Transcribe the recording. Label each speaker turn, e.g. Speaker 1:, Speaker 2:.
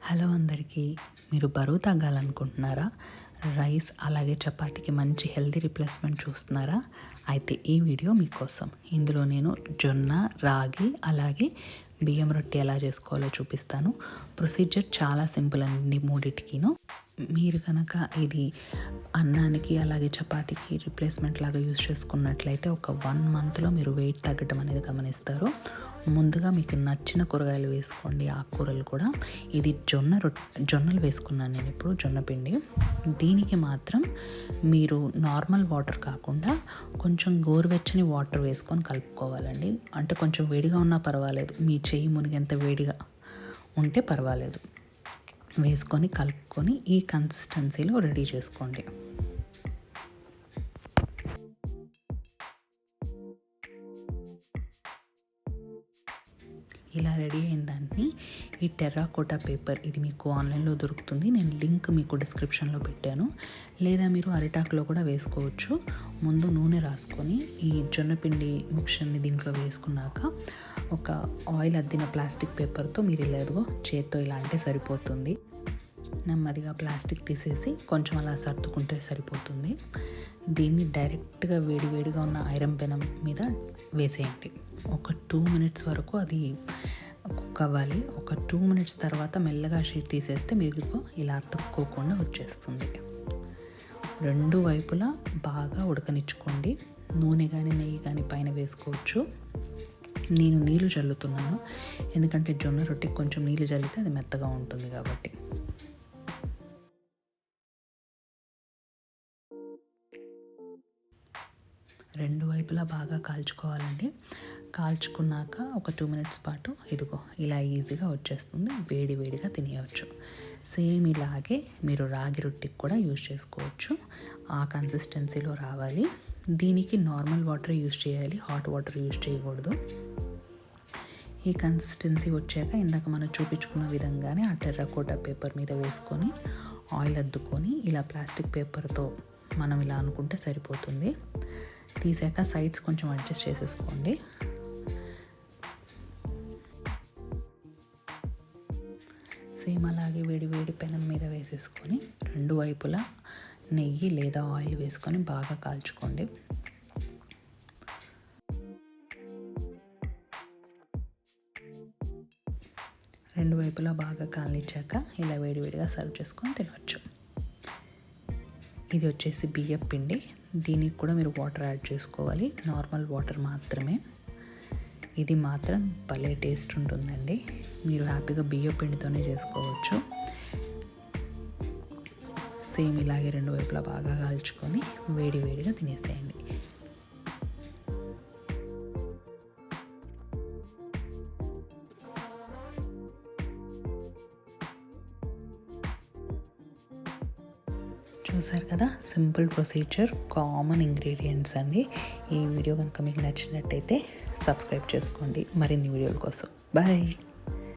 Speaker 1: Hello అందరికీ. మీరు బరువు తగ్గాలనుకుంటున్నారా? రైస్ అలాగే చపాతీకి మంచి హెల్తీ రిప్లేస్మెంట్ చూస్తున్నారా? అయితే ఈ వీడియో మీకోసం. ఇందులో నేను జొన్న, రాగి అలాగే బియ్యం రొట్టె ఎలా చేసుకోవాలో చూపిస్తాను. ప్రొసీజర్ చాలా సింపుల్ అండి మూడిటికిను. మీరు కనుక ఇది అన్నానికి అలాగే చపాతీకి రిప్లేస్మెంట్ లాగా యూజ్ చేసుకున్నట్లయితే ఒక 1 మంత్లో మీరు వెయిట్ తగ్గడం అనేది గమనిస్తారు. ముందుగా మీకు నచ్చిన కూరగాయలు వేసుకోండి, ఆకుకూరలు కూడా. ఇది జొన్నలు వేసుకున్నాను నేను ఇప్పుడు, జొన్న పిండి. దీనికి మాత్రం మీరు నార్మల్ వాటర్ కాకుండా కొంచెం గోరువెచ్చని వాటర్ వేసుకొని కలుపుకోవాలండి. అంటే కొంచెం వేడిగా ఉన్నా పర్వాలేదు, మీ చెయ్యి మునిగేంత వేడిగా ఉంటే పర్వాలేదు. వేసుకొని కలుపుకొని ఈ కన్సిస్టెన్సీలో రెడీ చేసుకోండి. ఇలా రెడీ అయిన దాన్ని ఈ టెర్రాకోటా పేపర్, ఇది మీకు ఆన్లైన్లో దొరుకుతుంది. నేను లింక్ మీకు డిస్క్రిప్షన్లో పెట్టాను. లేదా మీరు అరిటాకులో కూడా వేసుకోవచ్చు. ముందు నూనె రాసుకొని ఈ జొన్నపిండి మిక్చర్ని దీంట్లో వేసుకున్నాక ఒక ఆయిల్ అద్దిన ప్లాస్టిక్ పేపర్తో మీరు ఇలా చేత్తో ఇలా అంటే సరిపోతుంది. నెమ్మదిగా ప్లాస్టిక్ తీసేసి కొంచెం అలా సర్దుకుంటే సరిపోతుంది. దీన్ని డైరెక్ట్గా వేడిగా ఉన్న ఐరన్ పెనం మీద వేసేయండి. ఒక 2 మినిట్స్ వరకు అది కుక్ అవ్వాలి. ఒక 2 మినిట్స్ తర్వాత మెల్లగా షీట్ తీసేస్తే మీకు ఇలా అతుక్కోకుండా వచ్చేస్తుంది. 2 వైపులా బాగా ఉడకనిచ్చుకోండి. నూనె కానీ నెయ్యి కానీ పైన వేసుకోవచ్చు. నేను నీళ్ళు చల్లుతున్నాను, ఎందుకంటే జొన్న రొట్టెకి కొంచెం నీళ్ళు చల్లితే అది మెత్తగా ఉంటుంది కాబట్టి. రెండు వైపులా బాగా కాల్చుకోవాలండి. కాల్చుకున్నాక ఒక 2 మినిట్స్ పాటు ఇలా ఈజీగా వచ్చేస్తుంది. వేడిగా తినేయవచ్చు. సేమ్ ఇలాగే మీరు రాగి రొట్టెకి కూడా యూజ్ చేసుకోవచ్చు. ఆ కన్సిస్టెన్సీలో రావాలి. దీనికి నార్మల్ వాటర్ యూజ్ చేయాలి, హాట్ వాటర్ యూజ్ చేయకూడదు. ఈ కన్సిస్టెన్సీ వచ్చాక ఇందాక మనం చూపించుకున్న విధంగానే ఆ టెర్రకోటా పేపర్ మీద వేసుకొని ఆయిల్ అద్దుకొని ఇలా ప్లాస్టిక్ పేపర్తో మనం ఇలా అనుకుంటే సరిపోతుంది. తీసాక సైడ్స్ కొంచెం అడ్జస్ట్ చేసేసుకోండి. సేమ్ అలాగే వేడి పెనం మీద వేసేసుకొని 2 వైపులా నెయ్యి లేదా ఆయిల్ వేసుకొని బాగా కాల్చుకోండి. రెండు వైపులా బాగా కాల్చాక ఇలా వేడిగా సర్వ్ చేసుకొని తినవచ్చు. ఇది వచ్చేసి బియ్యం పిండి. దీనికి కూడా మీరు వాటర్ యాడ్ చేసుకోవాలి, నార్మల్ వాటర్ మాత్రమే. ఇది మాత్రం భలే టేస్ట్ ఉంటుందండి. మీరు హ్యాపీగా బియ్యం పిండితోనే చేసుకోవచ్చు. సేమ్ ఇలాగే 2 వైపులా బాగా కాల్చుకొని వేడిగా తినేసేయండి. చూసారు కదా, సింపుల్ ప్రొసీజర్, కామన్ ఇంగ్రీడియంట్స్ అండి. ఈ వీడియో కనుక మీకు నచ్చినట్టయితే సబ్స్క్రైబ్ చేసుకోండి మరిన్ని వీడియోల కోసం. బాయ్.